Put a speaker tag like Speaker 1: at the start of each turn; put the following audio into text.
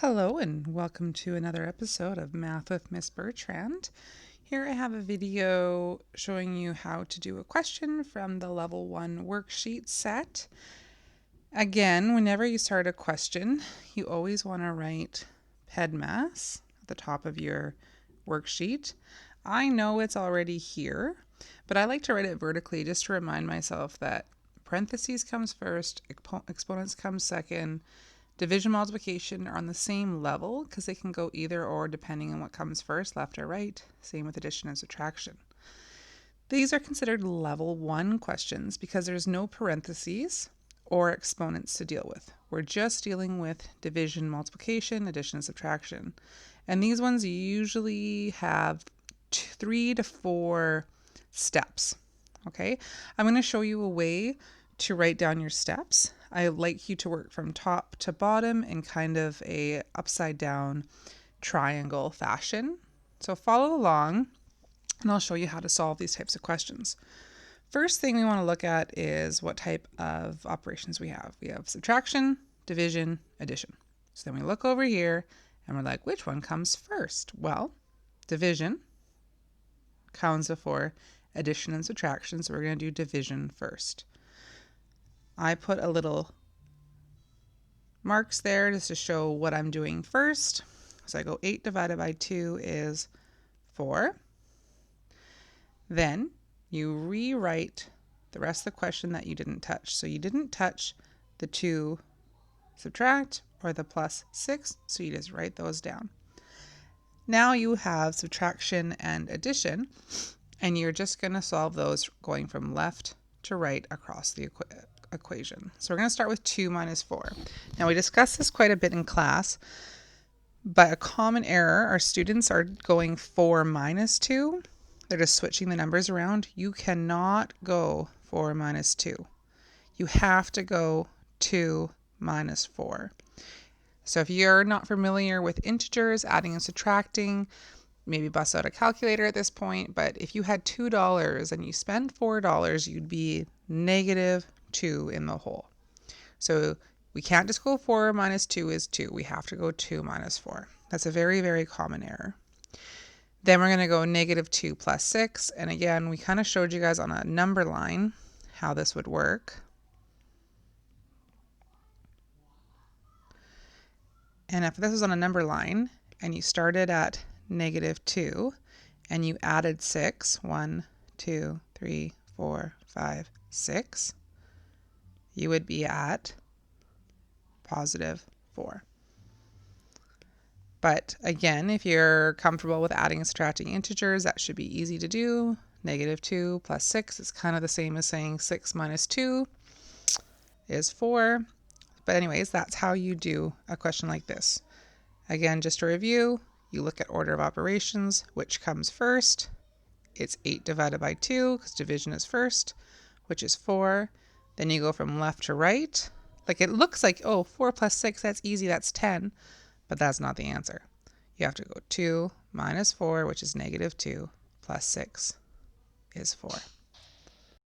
Speaker 1: Hello and welcome to another episode of Math with Miss Bertrand. Here I have a video showing you how to do a question from the Level 1 worksheet set. Again, whenever you start a question, you always want to write PEDMAS at the top of your worksheet. I know it's already here, but I like to write it vertically just to remind myself that parentheses comes first, exponents come second, division, multiplication are on the same level because they can go either or depending on what comes first, left or right. Same with addition and subtraction. These are considered level 1 questions because there's no parentheses or exponents to deal with. We're just dealing with division, multiplication, addition, and subtraction. And these ones usually have 3 to 4 steps. Okay, I'm going to show you a way to write down your steps. I like you to work from top to bottom in kind of a upside down triangle fashion. So follow along and I'll show you how to solve these types of questions. First thing we want to look at is what type of operations we have. We have subtraction, division, addition. So then we look over here and we're like, which one comes first? Well, division comes before addition and subtraction, so we're going to do division first. I put a little marks there just to show what I'm doing first. So I go 8 divided by 2 is 4. Then you rewrite the rest of the question that you didn't touch. So you didn't touch the 2 subtract or the plus 6, so you just write those down. Now you have subtraction and addition, and you're just going to solve those going from left to right across the equation. So we're going to start with 2 minus 4. Now we discussed this quite a bit in class, but a common error, our students are going 4 minus 2. They're just switching the numbers around. You cannot go 4 minus 2. You have to go 2 minus 4. So if you're not familiar with integers, adding and subtracting, maybe bust out a calculator at this point, but if you had $2 and you spend $4, you'd be negative 2 in the whole. So we can't just go 4 minus 2 is 2. We have to go 2 minus 4. That's a very, very common error. Then we're going to go negative 2 plus 6. And again, we kind of showed you guys on a number line how this would work. And if this was on a number line and you started at negative 2 and you added 6, 1, 2, 3, 4, 5, 6, you would be at positive 4. But again, if you're comfortable with adding and subtracting integers, that should be easy to do. Negative 2 plus 6 is kind of the same as saying 6 minus 2 is 4. But anyways, that's how you do a question like this. Again, just to review, you look at order of operations, which comes first. It's 8 divided by 2 because division is first, which is 4. Then you go from left to right. Like it looks like, oh, 4 plus 6, that's easy, that's 10. But that's not the answer. You have to go 2 minus 4, which is negative 2, plus 6 is 4.